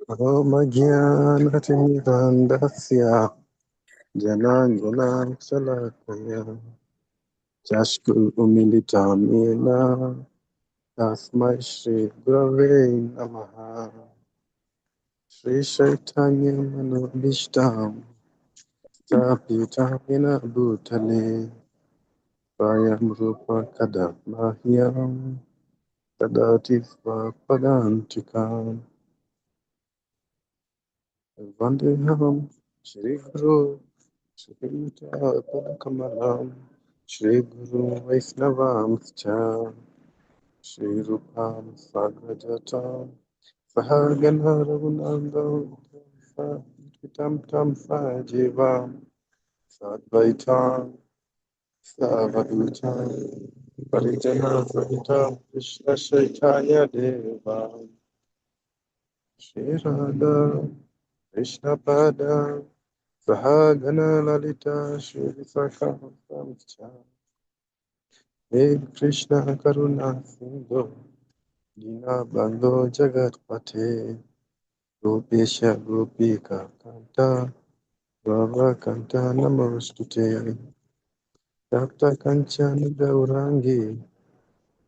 Omagyanatimirandasya Jananjana Salakaya Chashkul Umilitamina Tasmai Shri Gurave Namaha Shri Chaitanya Manobishtam Tapitapina Bhutale Swayam Rupa Kadam Mahyam Tadati Swapadantikam Vandeham Shri Guru Shri Kamalam Shri Guru Vaisnavam Cha Shri Rupam Sagrajatam Sahagana Raghunandam Vitam Tam Sajivam Sadvaitam Savadutam Parijana Sahitam Krishna Chaitanya Deva Shri Radha Krishna Pada Sahagana Lalita Shri Visakha Hey Krishna Karuna Sindhu Dinabandho Jagatpate Gopesha Gopika Kanta Rava Kanta Namostute Tapta Kanchana Gaurangi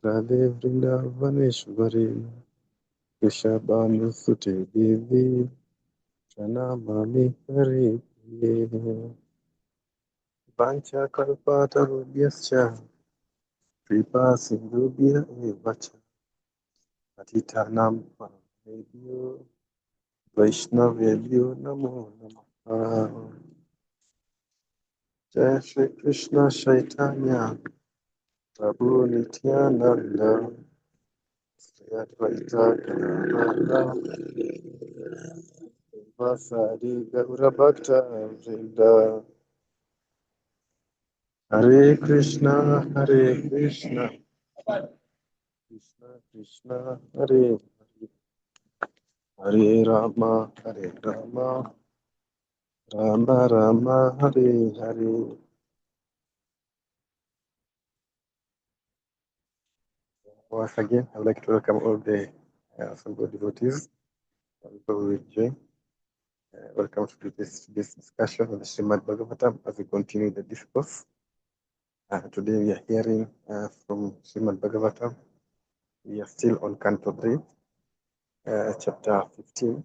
Radhe Vrindavaneshwari Krishabhanu Sute Devi Pranamami Hari Pancha Kalpatarubhyascha Kripa Sindhubhya Evacha Patitanam Paramebhyo Vaishnavebhyo Namo Namaha Jai Shri Krishna Chaitanya Prabhu Nityananda Sri Advaita Gadadara Vasari Gaura Bhakta Vrinda Hare Krishna Krishna Krishna Hare Hare Hare Rama Rama Rama Hare Hare. Once again, I would like to welcome all the assembled devotees, people who will join. Welcome to this discussion on the Srimad Bhagavatam as we continue the discourse. Today we are hearing from Srimad Bhagavatam. We are still on Canto 3, chapter 15,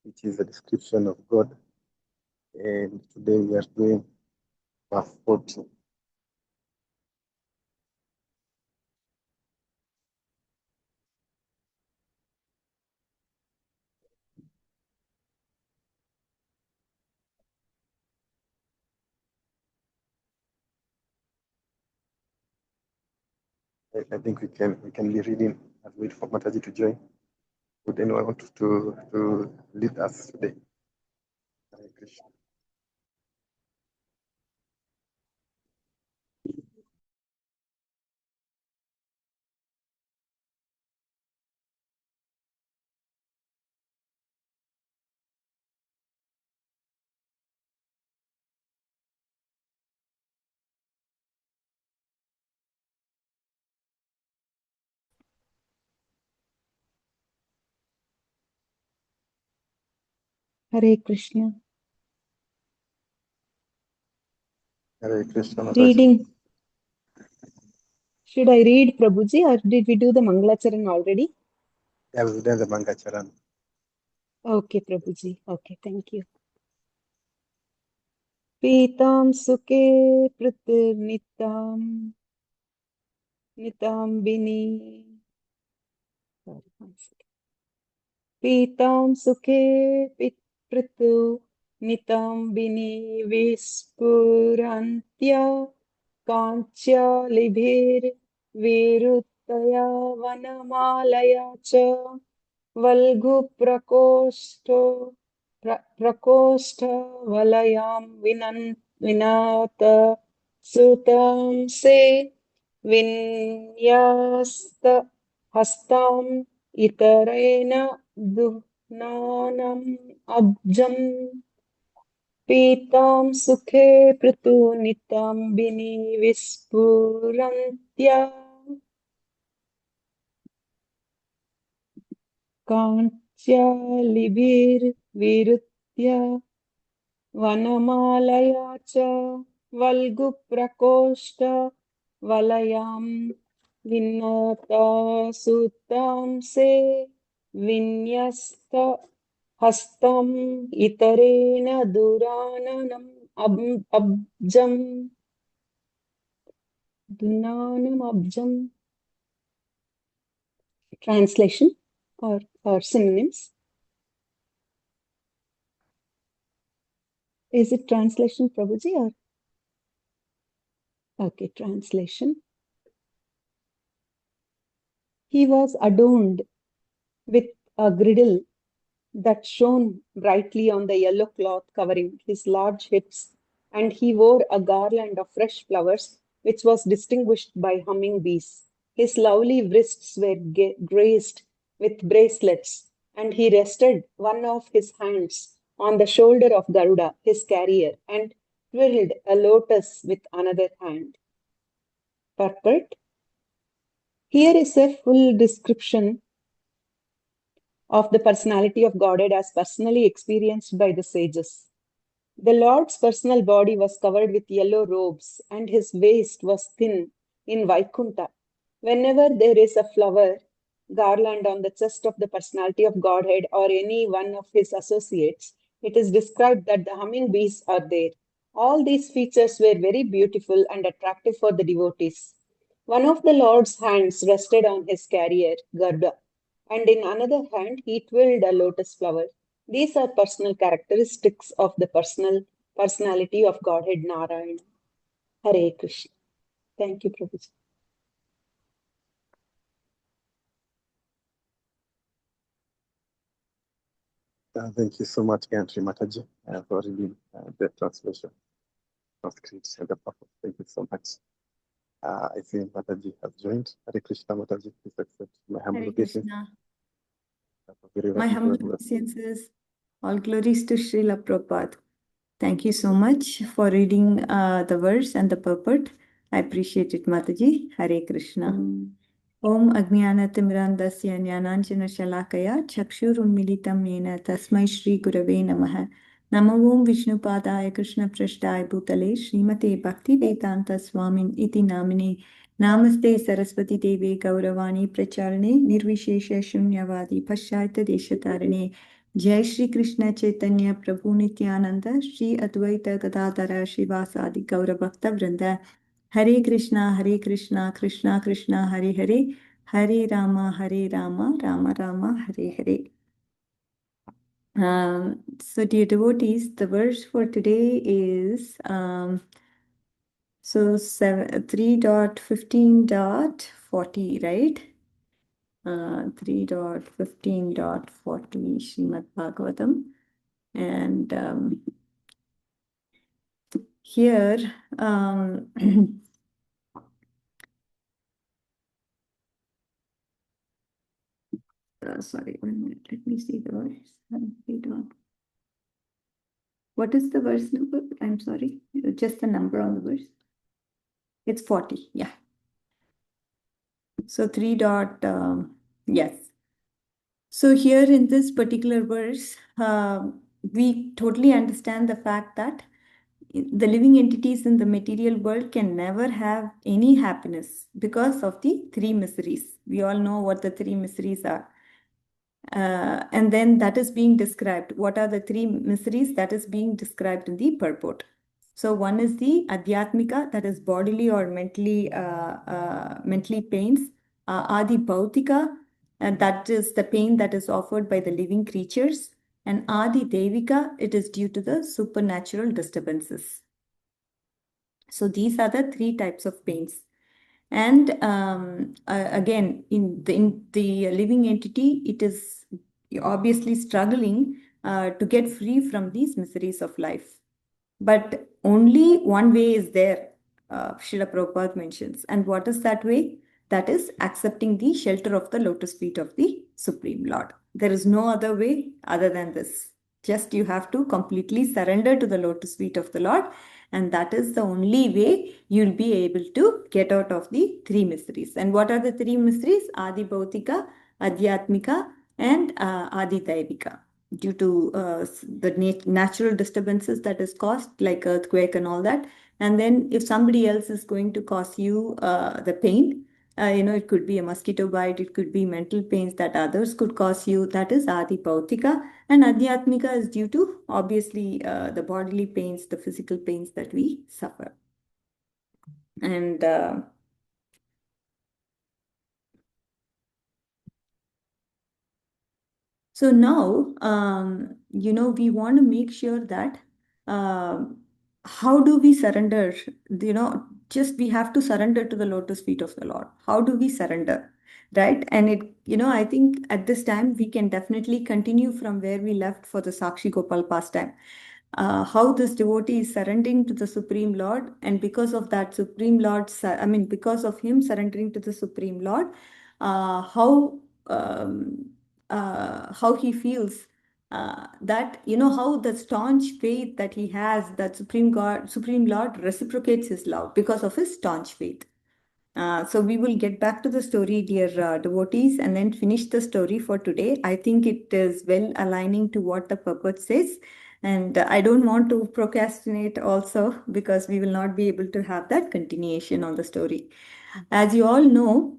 which is a description of God. And today we are doing verse 14. I think we can be reading as we wait for Mataji to join. Would anyone want to lead us today? Hare Krishna. Hare Krishna. Hare Krishna Mataji. Reading. Should I read, Prabhuji, or did we do the Mangalacharan already? Yeah, we've done the Mangacharan. Okay, Prabhuji. Okay, thank you. Pitam suke pratir nitam bini. Sorry, one second. Pitam suke pritu nitam bini vispurantya kancha libhir viruttaya vanamalaya cha Valgu prakoshta valayam vinata sutam se vinyasta hastam itarena duhnanam abjam Pitam sukhe pratu nitam bini vispurantya लिभिर्विरुत्य वनमालया च वल्गुप्रकोष्ठ वलयां विन्नतासुतां से विन्यस्त हस्तम् इतरेण दुराननम् अब्जम् दुनानमब्जम्. Translation or synonyms. Is it translation, Prabhuji, or? Okay, translation. He was adorned with a girdle that shone brightly on the yellow cloth covering his large hips, and he wore a garland of fresh flowers, which was distinguished by humming bees. His lovely wrists were graced with bracelets, and he rested one of his hands on the shoulder of Garuda, his carrier, and twirled a lotus with another hand. Purport. Here is a full description of the personality of Godhead as personally experienced by the sages. The Lord's personal body was covered with yellow robes, and his waist was thin in Vaikunta. Whenever there is a flower garland on the chest of the personality of Godhead or any one of his associates, it is described that the humming bees are there. All these features were very beautiful and attractive for the devotees. One of the Lord's hands rested on his carrier, Garda, and in another hand he twirled a lotus flower. These are personal characteristics of the personality of Godhead Narayan. Hare Krishna. Thank you, Prabhuji. Thank you so much, Gantry Mataji, for reading the translation of script and the purpose. Thank you so much. I see Mataji has joined. Hare Krishna, Mataji, please accept my humble Hare obeisance. Krishna. My humble obeisances. All glories to Srila Prabhupada. Thank you so much for reading the verse and the purport. I appreciate it, Mataji. Hare Krishna. Om Ajnanatimrandasya Jnananjana Shalakaya Chakshurunmilitam Yena Tasmai Shri Gurave Namaha. Namo Om Vishnupadaya Krishna Prashtaya Bhutale Srimate Bhakti Vedanta Swamin Iti Namine Namaste Saraswati Devi Gauravani Pracharane Nirvishesha Shunyavadi Paschaita Deshatarane Jai Shri Krishna Chaitanya Prabhu Nityananda Shri Advaita Gadadhara Shivasadi Gauravakta Vrinda Hare Krishna, Krishna Krishna, Hare Hare, Hare Rama, Rama Rama, Hare Hare. So dear devotees, the verse for today is 3.15.40, right? 3.15.40 Srimad Bhagavatam. And here, sorry, 1 minute, let me see the verse. What is the verse number? I'm sorry, just the number on the verse. It's 40, yeah. So 3 dot, yes. So here in this particular verse, we totally understand the fact that the living entities in the material world can never have any happiness because of the three miseries. We all know what the three miseries are. And then that is being described. What are the three miseries? That is being described in the purport. So one is the adhyatmika, that is bodily or mentally pains. Adi bhautika, and that is the pain that is offered by the living creatures. And Adi devika, it is due to the supernatural disturbances. So these are the three types of pains. And again, in the living entity, it is obviously struggling to get free from these miseries of life. But only one way is there, Srila Prabhupada mentions. And what is that way? That is accepting the shelter of the lotus feet of the Supreme Lord. There is no other way other than this. Just you have to completely surrender to the lotus feet of the Lord. And that is the only way you'll be able to get out of the three miseries. And what are the three miseries? Adi Bhautika, Adhyatmika, and Adi Daivika, due to the natural disturbances that is caused, like earthquake and all that. And then if somebody else is going to cause you the pain, it could be a mosquito bite, it could be mental pains that others could cause you. That is Adi Bhautika. And Adhyatmika is due to, obviously, the bodily pains, the physical pains that we suffer. And so now, we want to make sure that how do we surrender? Just we have to surrender to the lotus feet of the Lord. How do we surrender? Right? And I think at this time we can definitely continue from where we left for the Sakshi Gopal pastime. How this devotee is surrendering to the Supreme Lord, and because of that Supreme Lord, because of him surrendering to the Supreme Lord, how how he feels, that how the staunch faith that he has, that Supreme Lord reciprocates his love because of his staunch faith. So we will get back to the story, dear devotees, and then finish the story for today. I think it is well aligning to what the purport says. And I don't want to procrastinate also, because we will not be able to have that continuation on the story. As you all know,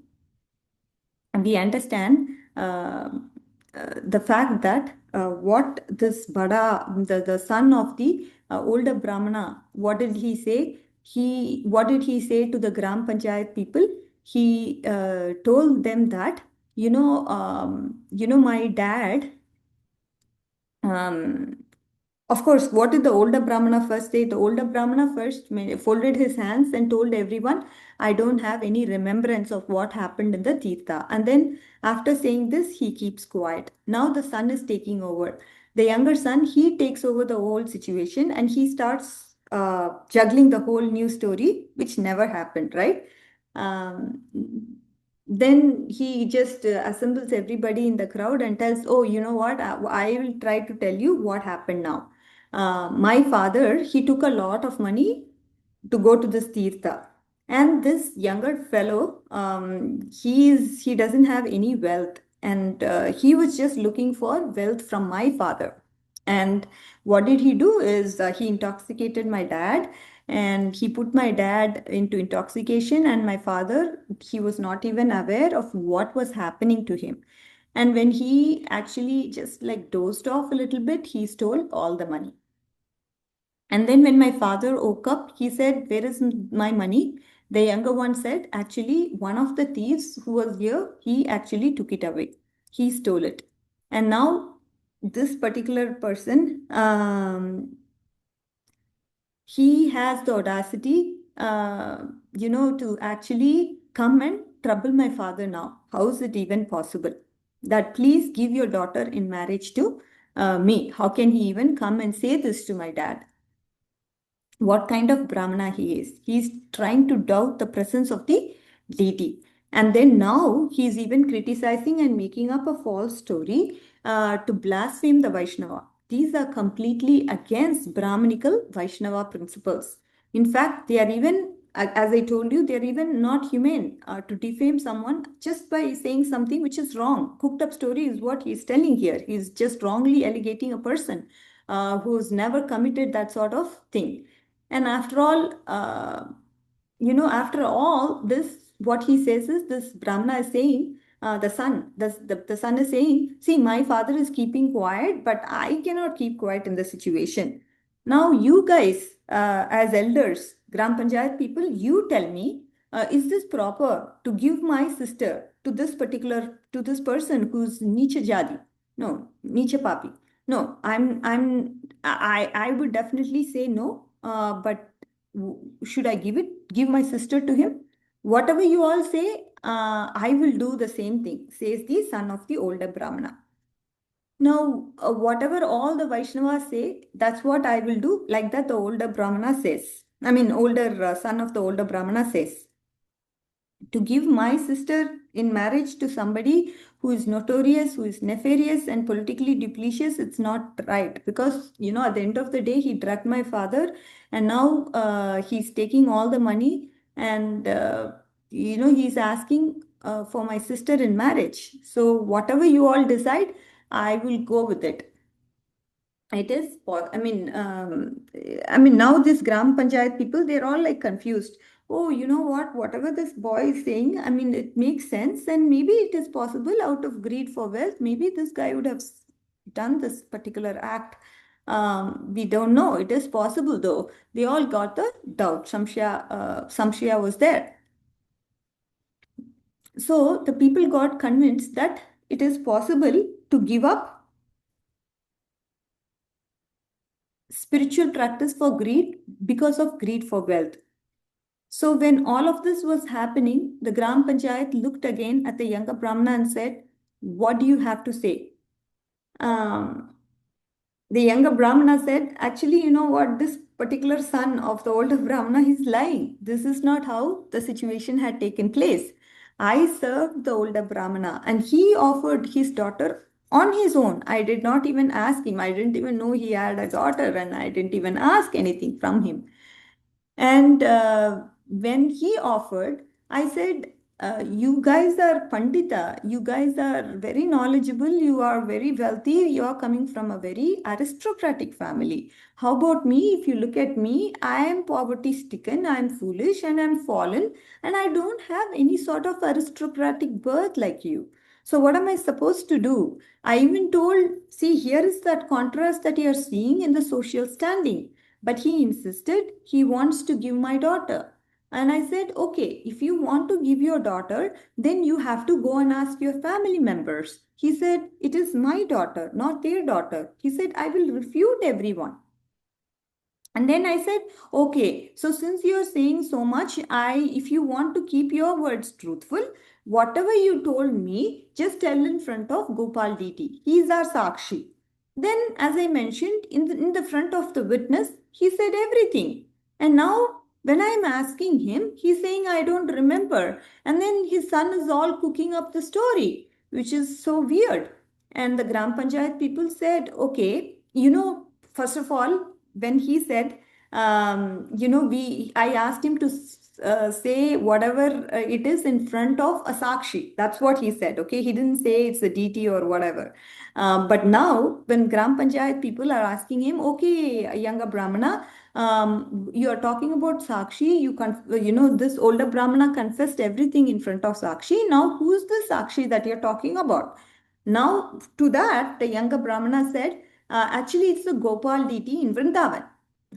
we understand the fact that what this the son of the older Brahmana, what did he say? What did he say to the Gram Panchayat people? He told them that, my dad, um, of course, what did the older Brahmana first say? The older Brahmana first folded his hands and told everyone, I don't have any remembrance of what happened in the Tirtha. And then after saying this, he keeps quiet. Now the son is taking over. The younger son, he takes over the whole situation, and he starts juggling the whole new story, which never happened, right? Um, then he just assembles everybody in the crowd and tells, oh, you know what? I will try to tell you what happened now. My father, he took a lot of money to go to this Tirtha. And this younger fellow, he doesn't have any wealth. And he was just looking for wealth from my father. And what did he do is, he intoxicated my dad, and he put my dad into intoxication, and my father, he was not even aware of what was happening to him. And when he actually just like dozed off a little bit, he stole all the money. And then when my father woke up, he said, where is my money? The younger one said, actually, one of the thieves who was here, he actually took it away. He stole it. And now this particular person, he has the audacity, to actually come and trouble my father now. How is it even possible? That please give your daughter in marriage to me. How can he even come and say this to my dad? What kind of Brahmana he is? He's trying to doubt the presence of the deity. And then now he's even criticizing and making up a false story to blaspheme the Vaishnava. These are completely against Brahmanical Vaishnava principles. In fact, they are even, as I told you, they are even not humane to defame someone just by saying something which is wrong. Cooked up story is what he's telling here. He's just wrongly allegating a person who's never committed that sort of thing. And after all this, what he says is, this Brahmana is saying, the son is saying, see, my father is keeping quiet, but I cannot keep quiet in the situation. Now, you guys, as elders, Gram Panchayat people, you tell me, is this proper to give my sister to this person who's Nicha Jadi? No, Nicha Papi. No, I would definitely say no. But should I give my sister to him? Whatever you all say, I will do the same thing, says the son of the older Brahmana. Now, whatever all the Vaishnavas say, that's what I will do. Like that, the older Brahmana says. Older son of the older Brahmana says, to give my sister in marriage to somebody who is notorious, who is nefarious and politically duplicitous, it's not right. Because, at the end of the day, he drugged my father, and now he's taking all the money, and, he's asking for my sister in marriage. So whatever you all decide, I will go with it. It is, I mean, now this Gram Panchayat people, they're all like confused. Oh, you know what? Whatever this boy is saying, I mean, it makes sense, and maybe it is possible out of greed for wealth. Maybe this guy would have done this particular act. We don't know. It is possible though. They all got the doubt. Samshaya was there. So the people got convinced that it is possible to give up spiritual practice for greed because of greed for wealth. So when all of this was happening, the Gram Panchayat looked again at the younger Brahmana and said, "What do you have to say?" Um, the younger Brahmana said, "Actually, you know what? This particular son of the older Brahmana, he's lying. This is not how the situation had taken place. I served the older Brahmana and he offered his daughter on his own. I did not even ask him. I didn't even know he had a daughter and I didn't even ask anything from him. And when he offered, I said, you guys are Pandita, you guys are very knowledgeable, you are very wealthy, you are coming from a very aristocratic family. How about me? If you look at me, I am poverty stricken, I am foolish, and I am fallen, and I don't have any sort of aristocratic birth like you. So, what am I supposed to do? I even told, see, here is that contrast that you are seeing in the social standing. But he insisted he wants to give my daughter. And I said, okay, if you want to give your daughter, then you have to go and ask your family members. He said, it is my daughter, not their daughter. He said, I will refute everyone. And then I said, okay, so since you're saying so much, if you want to keep your words truthful, whatever you told me, just tell in front of Gopal DT. He is our Sakshi. Then, as I mentioned, in the front of the witness, he said everything. And now, when I'm asking him, he's saying, I don't remember. And then his son is all cooking up the story, which is so weird. And the Gram Panchayat people said, okay, first of all, when he said, I asked him to say whatever it is in front of a Sakshi. That's what he said. Okay, he didn't say it's a DT or whatever. But now, when Gram Panchayat people are asking him, okay, younger Brahmana, you are talking about Sakshi. This older Brahmana confessed everything in front of Sakshi. Now, who's the Sakshi that you're talking about? Now, to that, the younger Brahmana said, actually, it's the Gopal deity in Vrindavan.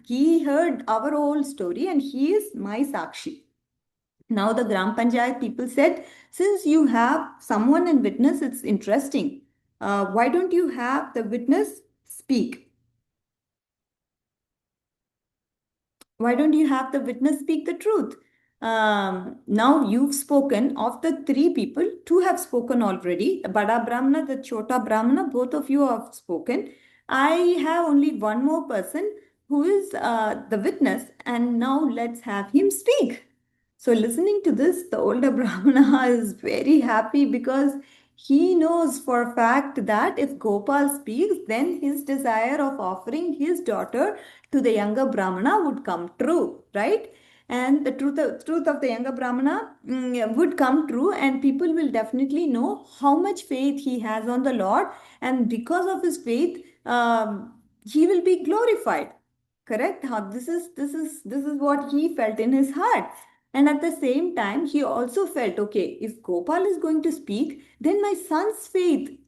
He heard our whole story and he is my Sakshi. Now, the Gram Panchayat people said, since you have someone in witness, it's interesting. Why don't you have the witness speak? Why don't you have the witness speak the truth? Now you've spoken of the three people, two have spoken already. The Bada Brahmana, the Chota Brahmana, both of you have spoken. I have only one more person who is the witness, and now let's have him speak. So, listening to this, the older Brahmana is very happy because he knows for a fact that if Gopal speaks, then his desire of offering his daughter to the younger Brahmana would come true, right? And the truth of the younger Brahmana would come true, and people will definitely know how much faith he has on the Lord, and because of his faith, he will be glorified. Correct? This is what he felt in his heart. And at the same time, he also felt, okay, if Gopal is going to speak, then my son's faith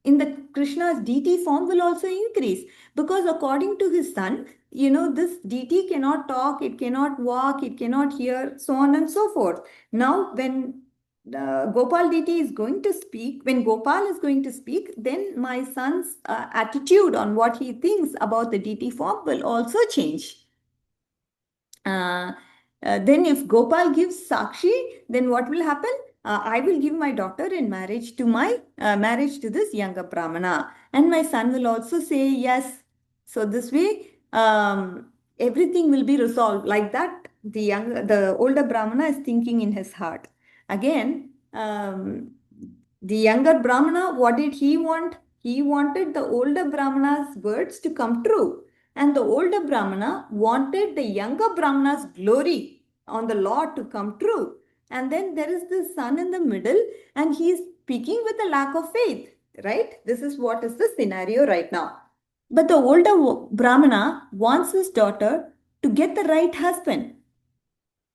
in the Krishna's deity form will also increase. Because according to his son, this deity cannot talk, it cannot walk, it cannot hear, so on and so forth. Now, when Gopal deity is going to speak, when Gopal is going to speak, then my son's attitude on what he thinks about the deity form will also change. Uh, then if Gopal gives Sakshi, then what will happen? I will give my daughter in marriage to this younger Brahmana, and my son will also say yes. So this way, everything will be resolved. Like that, the older Brahmana is thinking in his heart. Again, the younger Brahmana, what did he want? He wanted the older Brahmana's words to come true. And the older Brahmana wanted the younger Brahmana's glory on the Lord to come true. and then there is this son in the middle, and he is speaking with a lack of faith, right? This is what is the scenario right now. But the older Brahmana wants his daughter to get the right husband.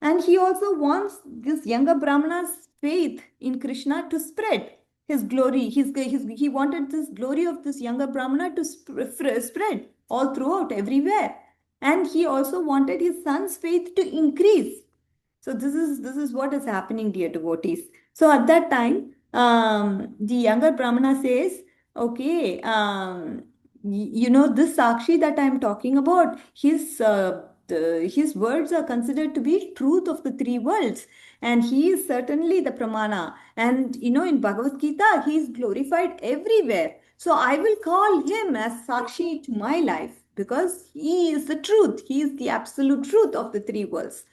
And he also wants this younger Brahmana's faith in Krishna to spread his glory. He wanted this glory of this younger Brahmana to spread all throughout, everywhere. And he also wanted his son's faith to increase. So this is what is happening, dear devotees. So at that time, the younger Brahmana says, okay, this Sakshi that I'm talking about, his words are considered to be truth of the three worlds, and he is certainly the Pramana. And in Bhagavad Gita, he is glorified everywhere. So I will call him as Sakshi to my life because he is the truth. He is the absolute truth of the three worlds.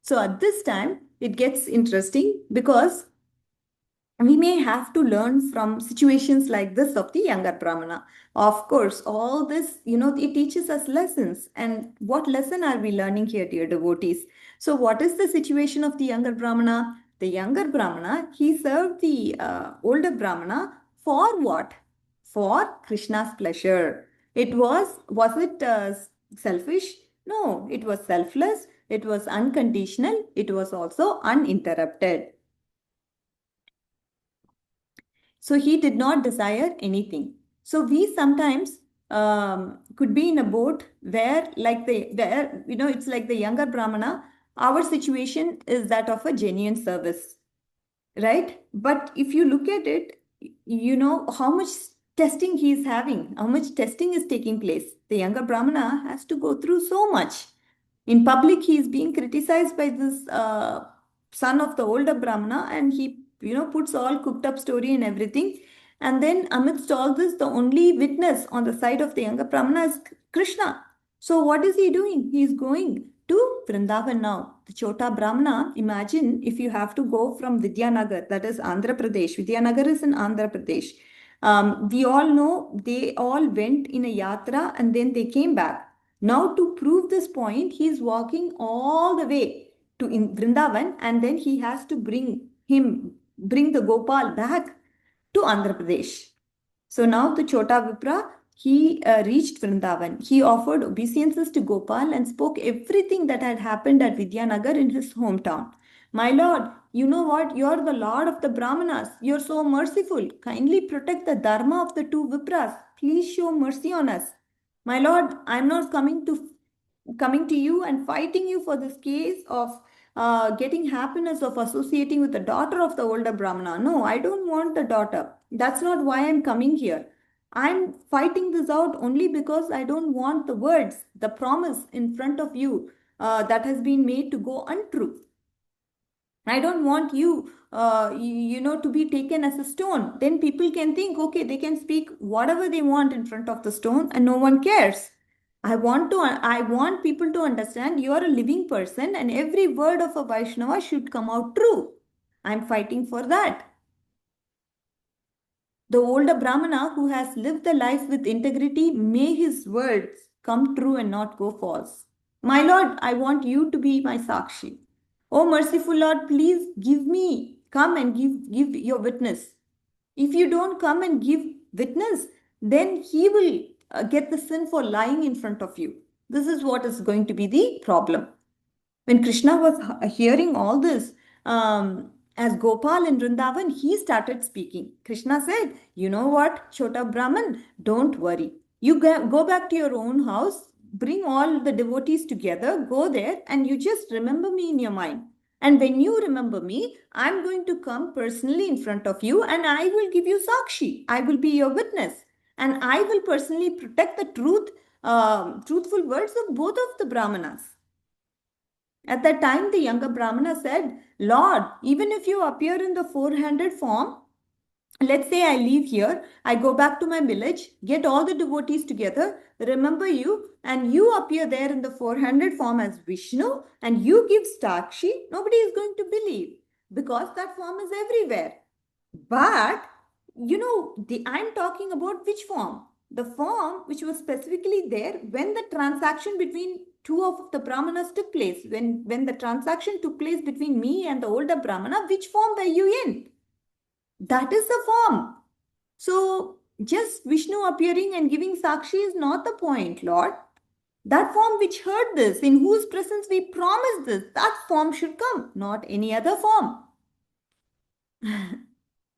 So at this time, it gets interesting because we may have to learn from situations like this of the younger Brahmana. Of course, all this, it teaches us lessons. And what lesson are we learning here, dear devotees? So, what is the situation of the younger Brahmana? The younger Brahmana, he served the older Brahmana for what? For Krishna's pleasure. Was it selfish? No, it was selfless, it was unconditional, it was also uninterrupted. So he did not desire anything. So we sometimes could be in a boat where, it's like the younger Brahmana. Our situation is that of a genuine service, right? But if you look at it, you know how much testing he is having, how much testing is taking place. The younger Brahmana has to go through so much. In public, he is being criticized by this son of the older Brahmana, and he, puts all cooked up story and everything. And then amidst all this, the only witness on the side of the younger Brahmana is Krishna. So what is he doing? He is going to Vrindavan now. The Chota Brahmana, imagine if you have to go from Vidyanagar, that is Andhra Pradesh. Vidyanagar is in Andhra Pradesh. We all know they all went in a yatra and then they came back. Now, to prove this point, he is walking all the way to Vrindavan, and then he has to bring the Gopal back to Andhra Pradesh. So now the Chota Vipra, he reached Vrindavan. He offered obeisances to Gopal and spoke everything that had happened at Vidyanagar in his hometown. My lord, you know what? You're the lord of the Brahmanas. You're so merciful. Kindly protect the dharma of the two Vipras. Please show mercy on us. My lord, I'm not coming to you and fighting you for this case of getting happiness of associating with the daughter of the older Brahmana. No, I don't want the daughter. That's not why I'm coming here. I'm fighting this out only because I don't want the words, the promise in front of you that has been made to go untrue. I don't want you, to be taken as a stone. Then people can think, okay, they can speak whatever they want in front of the stone and no one cares. I want people to understand you are a living person and every word of a Vaishnava should come out true. I'm fighting for that. The older Brahmana who has lived the life with integrity, may his words come true and not go false. My Lord, I want you to be my Sakshi. Oh merciful Lord, please come and give your witness. If you don't come and give witness, then he will get the sin for lying in front of you. This is what is going to be the problem. When Krishna was hearing all this, as Gopal in Vrindavan, he started speaking. Krishna said, you know what, Chota Brahman, don't worry. You go back to your own house, bring all the devotees together, go there, and you just remember me in your mind. And when you remember me, I'm going to come personally in front of you and I will give you Sakshi. I will be your witness. And I will personally protect the truthful words of both of the Brahmanas. At that time, the younger Brahmana said, Lord, even if you appear in the four-handed form, let's say I leave here, I go back to my village, get all the devotees together, remember you, and you appear there in the four-handed form as Vishnu, and you give Sakshi, nobody is going to believe because that form is everywhere. But, I'm talking about which form? the form which was specifically there when the transaction between two of the Brahmanas took place. When the transaction took place between me and the older Brahmana, which form were you in? That is the form. So just Vishnu appearing and giving Sakshi is not the point, Lord. That form which heard this, in whose presence we promised this, that form should come, not any other form.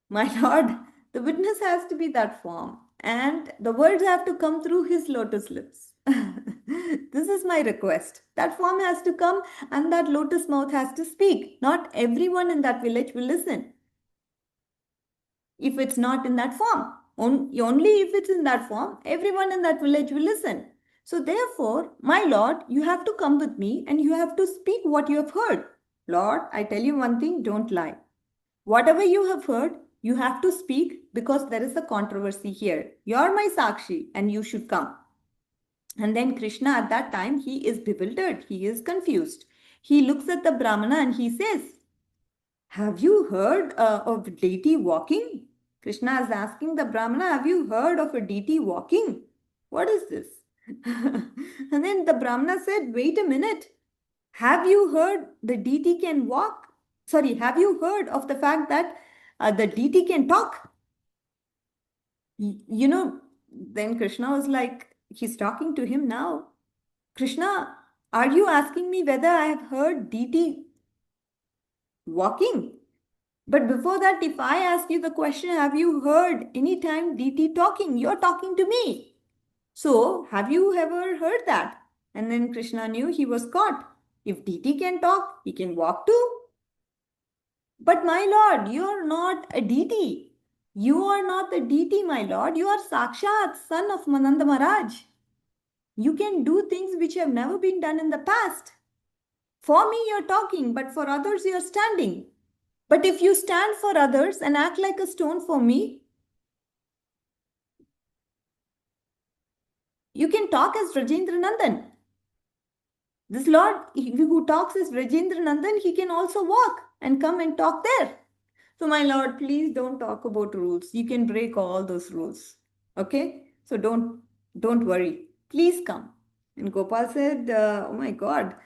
My Lord, the witness has to be that form, and the words have to come through his lotus lips. This is my request. That form has to come, and that lotus mouth has to speak. Not everyone in that village will listen if it's not in that form. Only if it's in that form, everyone in that village will listen. So, therefore, my Lord, you have to come with me and you have to speak what you have heard. Lord, I tell you one thing, don't lie. Whatever you have heard, you have to speak because there is a controversy here. You're my Sakshi and you should come. And then Krishna at that time, he is bewildered, he is confused. He looks at the Brahmana and he says, have you heard of deity walking? Krishna is asking the Brahmana, have you heard of a deity walking? What is this? And then the Brahmana said, wait a minute. Have you heard the deity can walk? Sorry, have you heard of the fact that the deity can talk? You know, then Krishna was like, he's talking to him now. Krishna, are you asking me whether I have heard deity walking? But before that, if I ask you the question, have you heard any time DT talking? You're talking to me. So, have you ever heard that? And then Krishna knew he was caught. If DT can talk, he can walk too. But my lord, you are not a deity. You are not the deity, my lord. You are Sakshat, son of Mananda Maharaj. You can do things which have never been done in the past. For me, you're talking, but for others, you're standing. But if you stand for others and act like a stone for me, you can talk as Rajendra Nandan. This Lord who talks as Rajendra Nandan, he can also walk and come and talk there. So, my Lord, please don't talk about rules. You can break all those rules. Okay? So don't worry. Please come. And Gopal said, oh my God,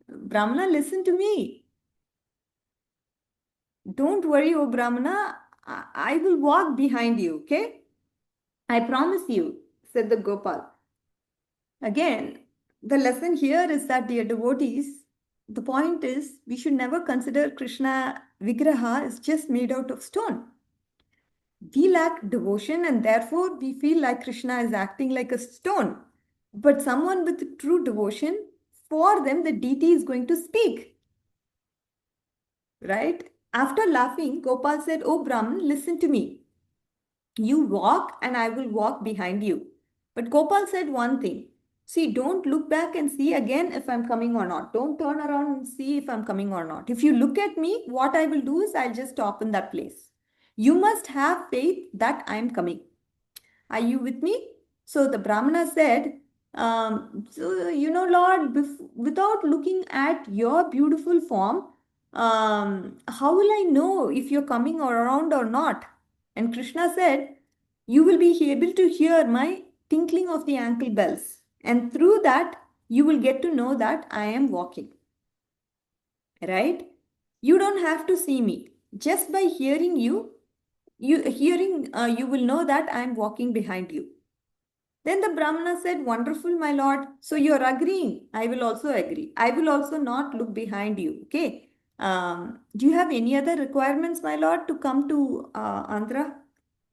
Brahmana, listen to me. Don't worry, oh Brahmana, I will walk behind you, okay? I promise you, said the Gopal. Again, the lesson here is that, dear devotees, the point is we should never consider Krishna Vigraha is just made out of stone. We lack devotion and therefore we feel like Krishna is acting like a stone. But someone with true devotion, for them the deity is going to speak. Right? After laughing, Gopal said, oh Brahman, listen to me. You walk and I will walk behind you. But Gopal said one thing. See, don't look back and see again if I'm coming or not. Don't turn around and see if I'm coming or not. If you look at me, what I will do is I'll just stop in that place. You must have faith that I'm coming. Are you with me? So the Brahmana said, Lord, without looking at your beautiful form, how will I know if you're coming around or not? And Krishna said, you will be able to hear my tinkling of the ankle bells. And through that, you will get to know that I am walking. Right? You don't have to see me. Just by hearing you will know that I am walking behind you. Then the Brahmana said, wonderful, my lord. So you're agreeing. I will also agree. I will also not look behind you. Okay. Do you have any other requirements, my lord, to come to Andhra,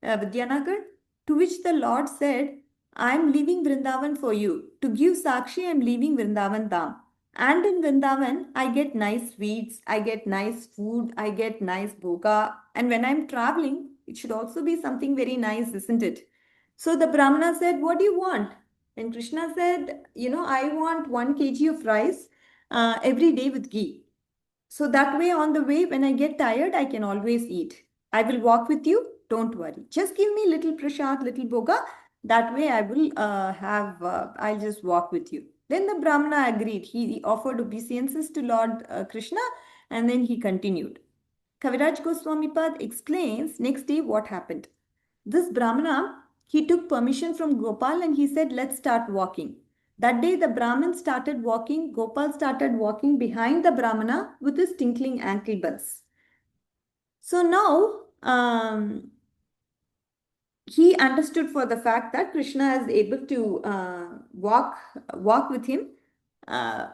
Vidyanagar? To which the Lord said, I am leaving Vrindavan for you. To give Sakshi, I am leaving Vrindavan Dham. And in Vrindavan, I get nice sweets, I get nice food, I get nice bhoga. And when I'm traveling, it should also be something very nice, isn't it? So the Brahmana said, what do you want? And Krishna said, I want 1 kg of rice every day with ghee. So that way, on the way, when I get tired, I can always eat. I will walk with you. Don't worry. Just give me little prasad, little bhoga. That way, I will I'll just walk with you. Then the Brahmana agreed. He offered obeisances to Lord Krishna and then he continued. Kaviraj Goswami Pad explains next day what happened. This Brahmana he took permission from Gopal and he said, let's start walking. That day, the Brahmin started walking. Gopal started walking behind the Brahmana with his tinkling ankle bells. So now, he understood for the fact that Krishna is able to walk with him uh,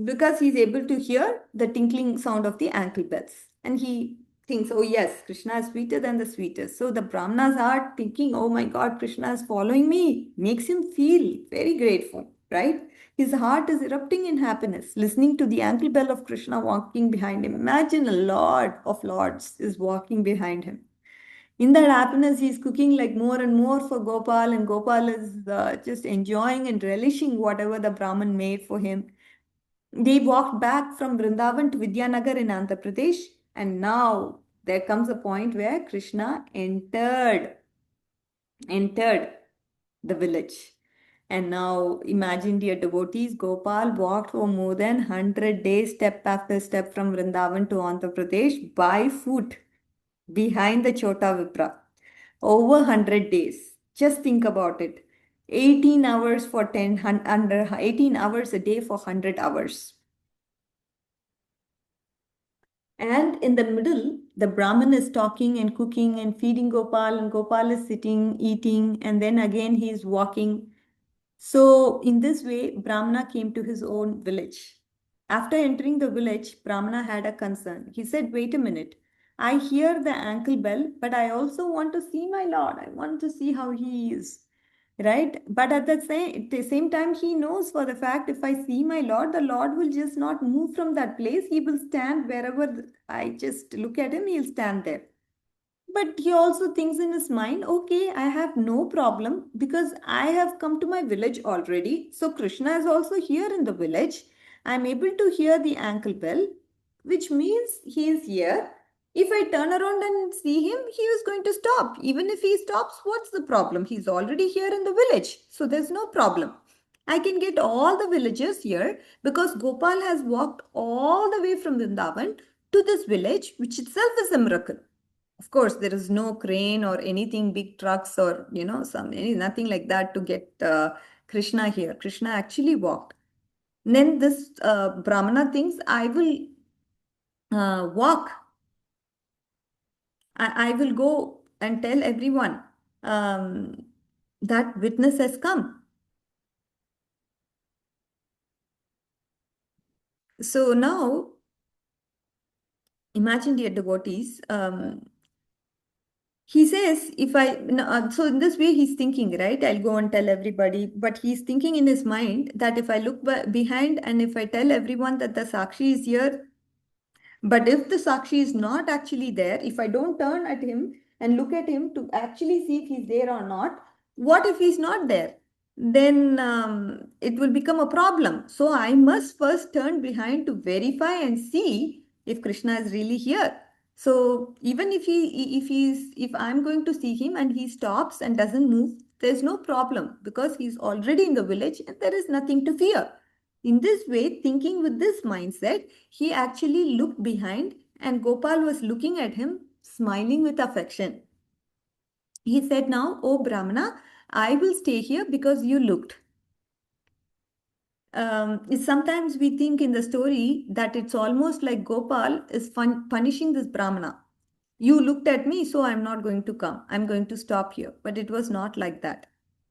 because he's able to hear the tinkling sound of the ankle bells. And he thinks, oh yes, Krishna is sweeter than the sweetest. So the Brahmana's heart thinking, oh my God, Krishna is following me, makes him feel very grateful, right? His heart is erupting in happiness, listening to the ankle bell of Krishna walking behind him. Imagine a lord of lords is walking behind him. In that happiness, he's cooking like more and more for Gopal, and Gopal is just enjoying and relishing whatever the Brahman made for him. They walked back from Vrindavan to Vidyanagar in Andhra Pradesh, and now there comes a point where Krishna entered the village. And now imagine, dear devotees, Gopal walked for more than 100 days, step after step, from Vrindavan to Andhra Pradesh by foot behind the Chota Vipra. Over 100 days. Just think about it. 18 hours for 18 hours a day for 100 hours. And in the middle, the Brahmin is talking and cooking and feeding Gopal, and Gopal is sitting, eating, and then again he is walking. So, in this way, Brahmana came to his own village. After entering the village, Brahmana had a concern. He said, wait a minute. I hear the ankle bell, but I also want to see my Lord. I want to see how he is. Right? But at the same time, he knows for the fact, if I see my Lord, the Lord will just not move from that place. He will stand wherever I just look at him, he'll stand there. But he also thinks in his mind, okay, I have no problem because I have come to my village already. So Krishna is also here in the village. I'm able to hear the ankle bell, which means he is here. If I turn around and see him, he is going to stop. Even if he stops, what's the problem? He's already here in the village. So there's no problem. I can get all the villagers here because Gopal has walked all the way from Vrindavan to this village, which itself is a miracle. Of course, there is no crane or anything, big trucks or, nothing like that to get Krishna here. Krishna actually walked. Then this Brahmana thinks, I will walk. I will go and tell everyone that witness has come. So now, imagine, dear devotees, he says, if I, so in this way he's thinking, right? I'll go and tell everybody, but he's thinking in his mind that if I look behind and if I tell everyone that the Sakshi is here, but if the Sakshi is not actually there, if I don't turn at him and look at him to actually see if he's there or not, what if he's not there? Then it will become a problem. So I must first turn behind to verify and see if Krishna is really here. So even if I'm going to see him and he stops and doesn't move, there's no problem because he's already in the village and there is nothing to fear. In this way, thinking with this mindset, he actually looked behind and Gopal was looking at him, smiling with affection. He said, now, oh Brahmana, I will stay here because you looked. Sometimes we think in the story that it's almost like Gopal is punishing this Brahmana. You looked at me, so I'm not going to come. I'm going to stop here. But it was not like that.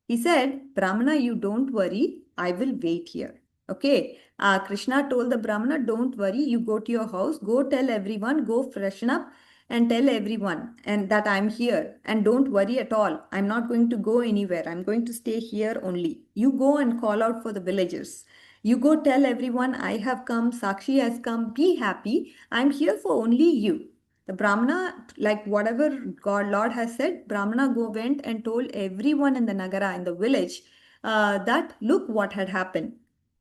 He said, Brahmana, you don't worry. I will wait here. Okay. Krishna told the Brahmana, don't worry. You go to your house. Go tell everyone. Go freshen up and tell everyone and that I'm here. And don't worry at all. I'm not going to go anywhere. I'm going to stay here only. You go and call out for the villagers. You go tell everyone, I have come. Sakshi has come. Be happy. I'm here for only you. The Brahmana, like whatever God Lord has said, Brahmana went and told everyone in the Nagara, in the village, that look what had happened.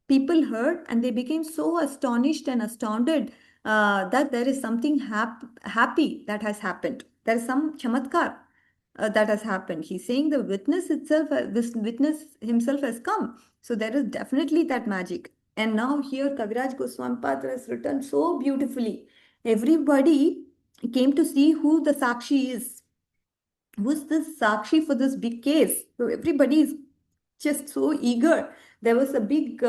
People heard and they became so astonished and astounded that there is something happy that has happened. There is some chamatkar that has happened. He's saying the witness itself, this witness himself has come. So there is definitely that magic. And now here Kaviraj Goswami Patra has written so beautifully. Everybody came to see who the Sakshi is. who's this Sakshi for this big case? So everybody is just so eager. There was a big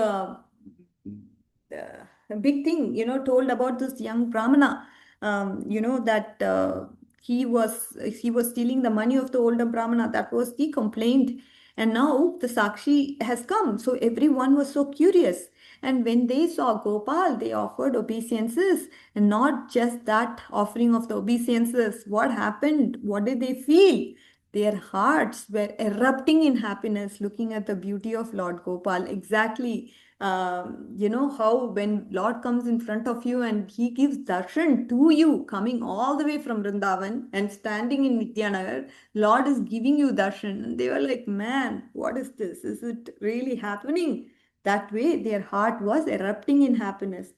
thing, told about this young Brahmana, that he was stealing the money of the older Brahmana. That was the complaint. And now the Sakshi has come. So everyone was so curious. And when they saw Gopal, they offered obeisances, and not just that offering of the obeisances. What happened? What did they feel? Their hearts were erupting in happiness looking at the beauty of Lord Gopal. Exactly. How when Lord comes in front of you and he gives darshan to you, coming all the way from Vrindavan and standing in Nityanagar, Lord is giving you darshan. And they were like, man, what is this? Is it really happening? That way, their heart was erupting in happiness.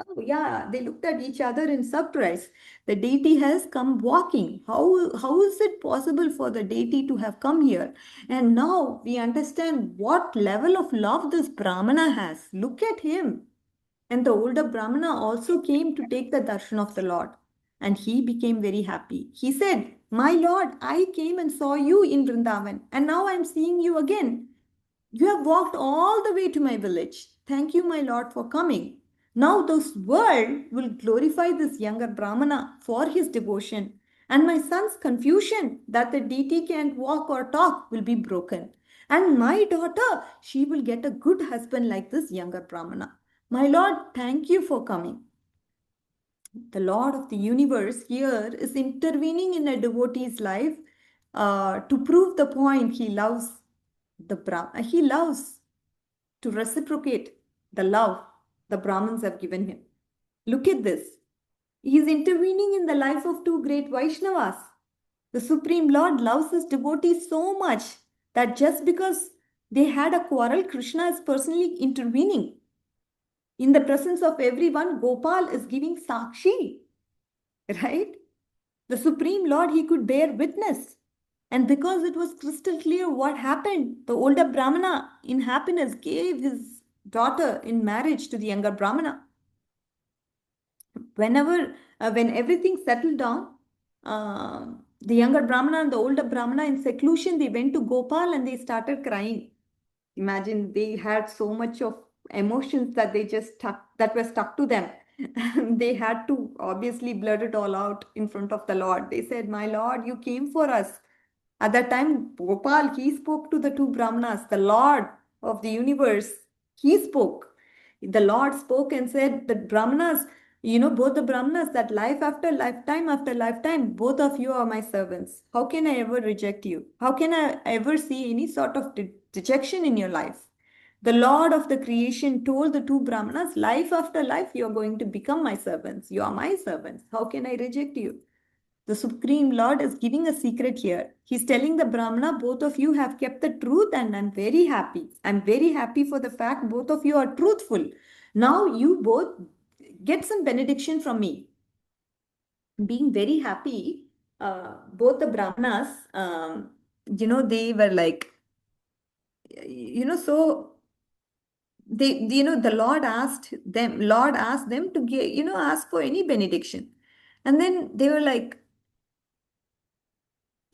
Oh yeah, they looked at each other in surprise. The deity has come walking. How is it possible for the deity to have come here? And now we understand what level of love this Brahmana has. Look at him. And the older Brahmana also came to take the darshan of the Lord. And he became very happy. He said, my Lord, I came and saw you in Vrindavan, and now I am seeing you again. You have walked all the way to my village. Thank you, my Lord, for coming. Now this world will glorify this younger Brahmana for his devotion, and my son's confusion that the deity can't walk or talk will be broken. And my daughter, she will get a good husband like this younger Brahmana. My Lord, thank you for coming. The Lord of the universe here is intervening in a devotee's life to prove the point. He loves to reciprocate the love the Brahmins have given him. Look at this. He is intervening in the life of two great Vaishnavas. The Supreme Lord loves his devotees so much that just because they had a quarrel, Krishna is personally intervening. In the presence of everyone, Gopal is giving Sakshi, right? The Supreme Lord, he could bear witness. And because it was crystal clear what happened, the older Brahmana, in happiness, gave his daughter in marriage to the younger Brahmana. When everything settled down, the younger Brahmana and the older Brahmana in seclusion, they went to Gopal and they started crying. Imagine they had so much of emotions that that were stuck to them. They had to obviously blurt it all out in front of the Lord. They said, my Lord, you came for us. At that time, Gopal, he spoke to the two Brahmanas, the Lord of the universe. He spoke. The Lord spoke and said, the Brahmanas, both the Brahmanas, that life after lifetime, both of you are my servants. How can I ever reject you? How can I ever see any sort of dejection in your life? The Lord of the creation told the two Brahmanas, life after life, you are going to become my servants. You are my servants. How can I reject you? The Supreme Lord is giving a secret here. He's telling the Brahmana, both of you have kept the truth, and I'm very happy. I'm very happy for the fact both of you are truthful. Now you both get some benediction from me. Being very happy, both the Brahmanas, they were like, so the Lord asked them to get, ask for any benediction. And then they were like,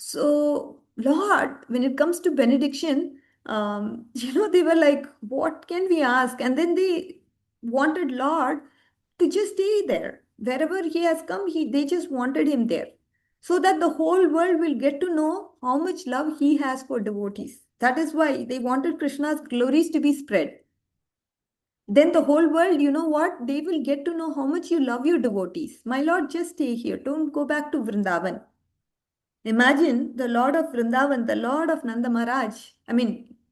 so, Lord, when it comes to benediction, they were like, what can we ask? And then they wanted Lord to just stay there. Wherever he has come, they just wanted him there. So that the whole world will get to know how much love he has for devotees. That is why they wanted Krishna's glories to be spread. Then the whole world, you know what? They will get to know how much you love your devotees. My Lord, just stay here. Don't go back to Vrindavan. Imagine the Lord of Vrindavan, the Lord of Nanda Maharaj,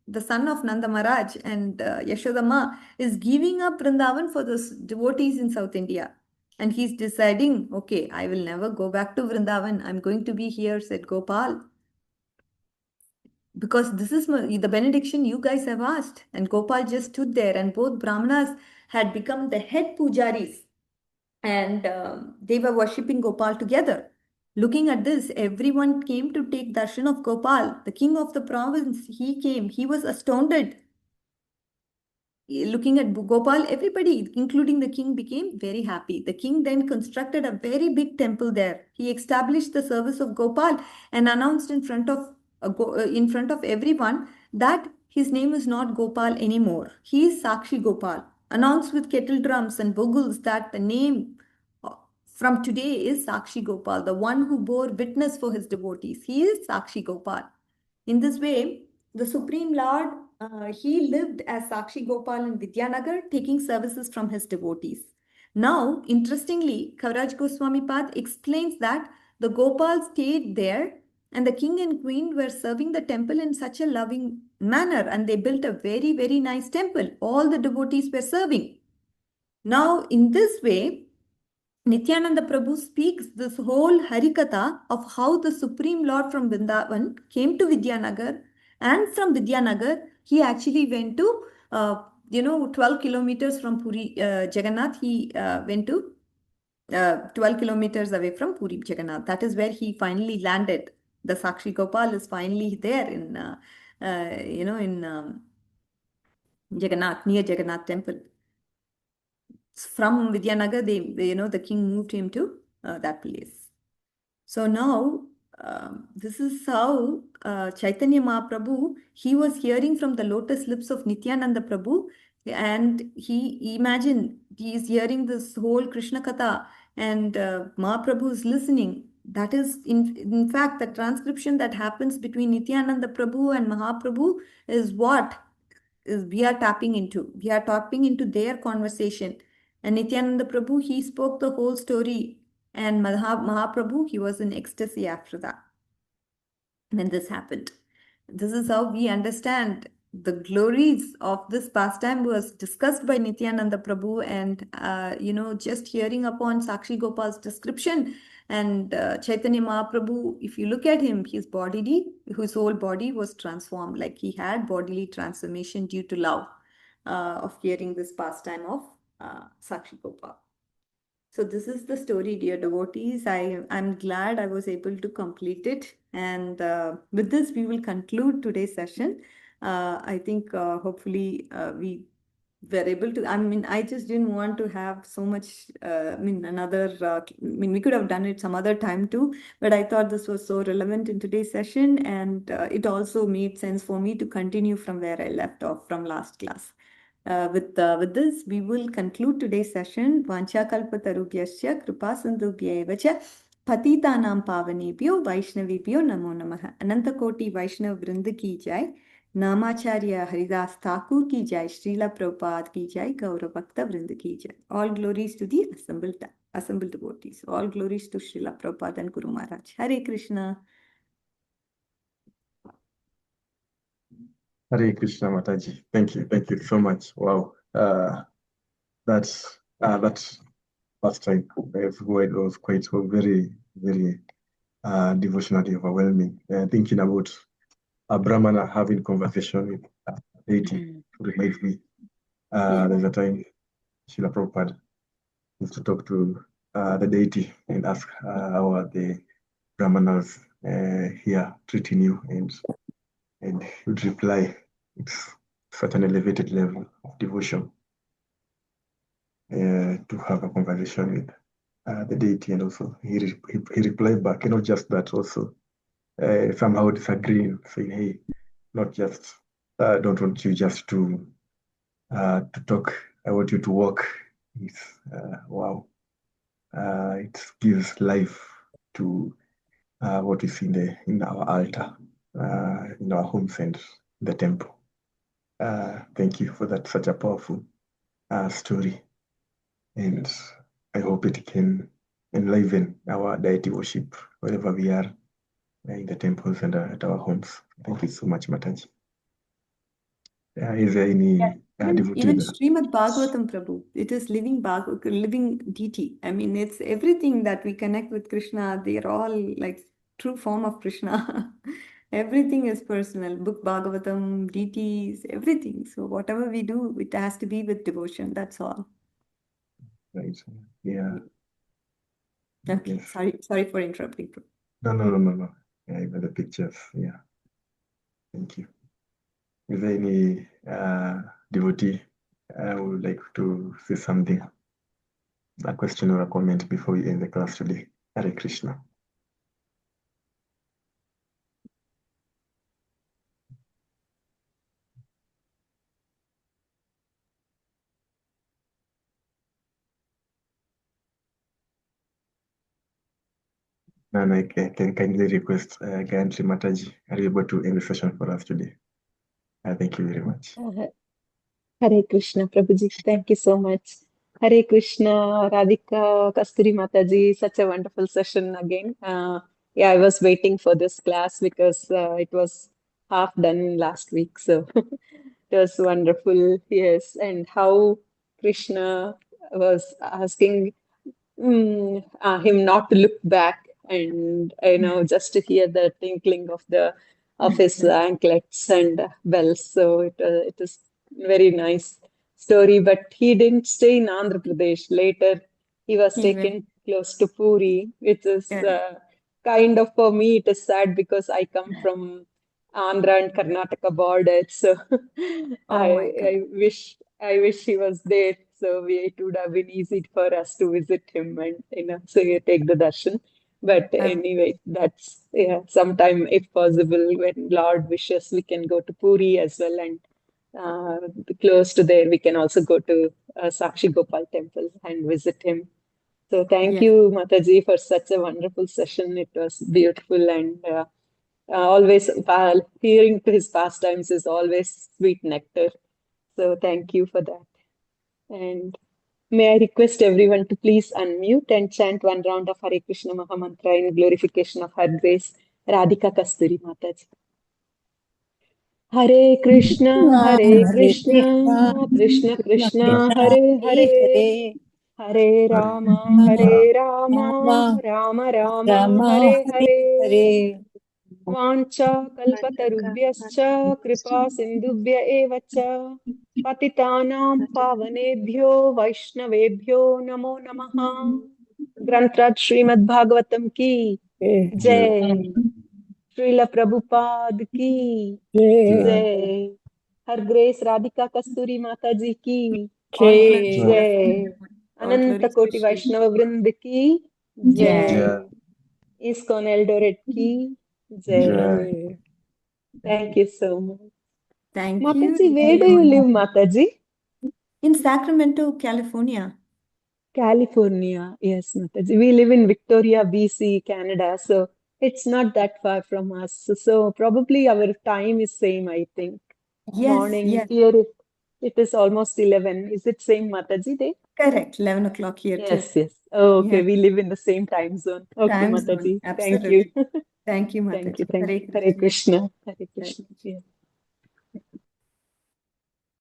the son of Nanda Maharaj and Yashodama is giving up Vrindavan for the devotees in South India. And he's deciding, okay, I will never go back to Vrindavan. I'm going to be here, said Gopal. Because this is the benediction you guys have asked. And Gopal just stood there, and both Brahmanas had become the head pujaris. And they were worshipping Gopal together. Looking at this, everyone came to take darshan of Gopal. The king of the province, he came. He was astounded. looking at Gopal, everybody, including the king, became very happy. The king then constructed a very big temple there. He established the service of Gopal and announced in front of everyone that his name is not Gopal anymore. He is Sakshi Gopal. Announced with kettle drums and bugles that the name from today is Sakshi Gopal, the one who bore witness for his devotees. He is Sakshi Gopal. In this way, the Supreme Lord, he lived as Sakshi Gopal in Vidyanagar, taking services from his devotees. Now, interestingly, Kaviraj Goswami Pad explains that the Gopal stayed there and the king and queen were serving the temple in such a loving manner, and they built a very, very nice temple. All the devotees were serving. Now, in this way, Nityananda Prabhu speaks this whole Harikatha of how the Supreme Lord from Vrindavan came to Vidyanagar, and from Vidyanagar he actually went to 12 kilometers from Puri Jagannath. He went to 12 kilometers away from Puri Jagannath. That is where he finally landed. The Sakshi Gopal is finally there in Jagannath, near Jagannath temple. From Vidyanagar, the king moved him to that place. So now, this is how Chaitanya Mahaprabhu, he was hearing from the lotus lips of Nityananda Prabhu, and he is hearing this whole Krishna Katha, and Mahaprabhu is listening. That is, in fact, the transcription that happens between Nityananda Prabhu and Mahaprabhu is what we are tapping into. We are tapping into their conversation. And Nityananda Prabhu, he spoke the whole story. And Mahaprabhu, he was in ecstasy after that when this happened. This is how we understand the glories of this pastime was discussed by Nityananda Prabhu, and just hearing upon Sakshi Gopal's description and Chaitanya Mahaprabhu, if you look at him, his whole body was transformed, like he had bodily transformation due to love of hearing this pastime of Sakshi Gopal. So this is the story, dear devotees. I'm glad I was able to complete it. And with this, we will conclude today's session. I think hopefully we were able to, I just didn't want to have so much, we could have done it some other time too, but I thought this was so relevant in today's session, and it also made sense for me to continue from where I left off from last class. With this, we will conclude today's session. Vanchakalpatarubhyasya kripasindubhyaevacha patitanam pavanebhyo vaishnavibhyo namo namaha. Anantakoti Vaishnav Vrinda ki jai. Namacharya Haridas Thakur ki jai. Srila Prabhupada ki jai. Gaura Bhakta Vrinda ki jai. All glories to the assembled devotees. All glories to Srila Prabhupada and Guru Maharaj. Hare Krishna. Hare Krishna, Mataji. Thank you so much. Wow, that first time was quite very devotionally overwhelming. Thinking about a Brahmana having conversation with a deity reminds me. There's a time Srila Prabhupada used to talk to the deity and ask how are the Brahmanas here treating you, and he would reply, it's such an elevated level of devotion to have a conversation with the deity. And also he replied back, and not just that, also somehow disagreeing, saying, hey, not just don't want you just to talk, I want you to walk. It's wow, it gives life to what we see in our altar, in our homes and the temple. Thank you for that, such a powerful story, and I hope it can enliven our deity worship wherever we are, in the temples and at our homes. Thank you so much, Mataji. Is there any devotee even that- Srimad Bhagavatam, Prabhu, it is living deity. I mean, it's everything that we connect with Krishna. They're all like true form of Krishna. Everything is personal. Book Bhagavatam, deities, everything. So whatever we do, it has to be with devotion. That's all. Right. Yeah. Okay. Yes. Sorry for interrupting. No. Yeah, even the pictures. Yeah. Thank you. Is there any devotee I would like to say something, a question or a comment before we end the class today. Hare Krishna. And I can kindly request Gayatri Mataji, are you able to end the session for us today? Thank you very much. Hare Krishna, Prabhuji. Thank you so much. Hare Krishna, Radhika, Kasturi Mataji. Such a wonderful session again. Yeah, I was waiting for this class because it was half done last week. So it was wonderful. Yes. And how Krishna was asking him not to look back and just to hear the tinkling of the of his anklets and bells. So it is very nice story. But he didn't stay in Andhra Pradesh. Later, he was He went. taken close to Puri, which is Correct. kind of, for me it is sad because I come from Andhra and Karnataka border. So Oh my God. I wish he was there. So it would have been easy for us to visit him and so you take the darshan. But Uh, anyway, that's yeah. Sometime, if possible, when Lord wishes, we can go to Puri as well, and close to there, we can also go to Sakshi Gopal temple and visit him. So thank yes, you, Mataji, for such a wonderful session. It was beautiful and always hearing to his pastimes is always sweet nectar. So thank you for that. And may I request everyone to please unmute and chant one round of Hare Krishna Mahamantra in glorification of Her Grace, Radhika Kasturi Mataji. Hare Hare Krishna, Krishna, Krishna Krishna Krishna, Krishna, Hare Hare Hare, Hare, Hare Rama, Rama, Rama Rama, Rama, Hare Hare Hare. Hare. वाञ्छा कल्पतरुभ्यश्च कृपा सिन्धुभ्य एव च पतितानां पावनेभ्यो वैष्णवेभ्यो नमो नमः। ग्रंथराज श्रीमद्भागवतम की जय, श्रील प्रभुपाद की जय, हर ग्रेस राधिका कस्तूरी माता जी की all glories to the जय, all अनंत glories to कोटि Shri. वैष्णव वृंद की Jai. जय, इस्कॉन एल्डोरेट की जय। Thank you so much. Thank you. Mataji, where do you live, Mataji? In Sacramento, California. California. Yes, Mataji. We live in Victoria, BC, Canada. So it's not that far from us. So probably our time is same, I think. Yes, Morning. yes, Here it is almost 11. Is it same, Mataji, day? correct. 11 o'clock here too. Yes, yes. Oh, okay. Yeah, We live in the same time zone. Okay, time zone. Mataji. Thank you. Absolutely. Thank you, Thank you. Mataji. Thank Hare you. Hare Krishna. Krishna. Hare Hare Krishna. Yes.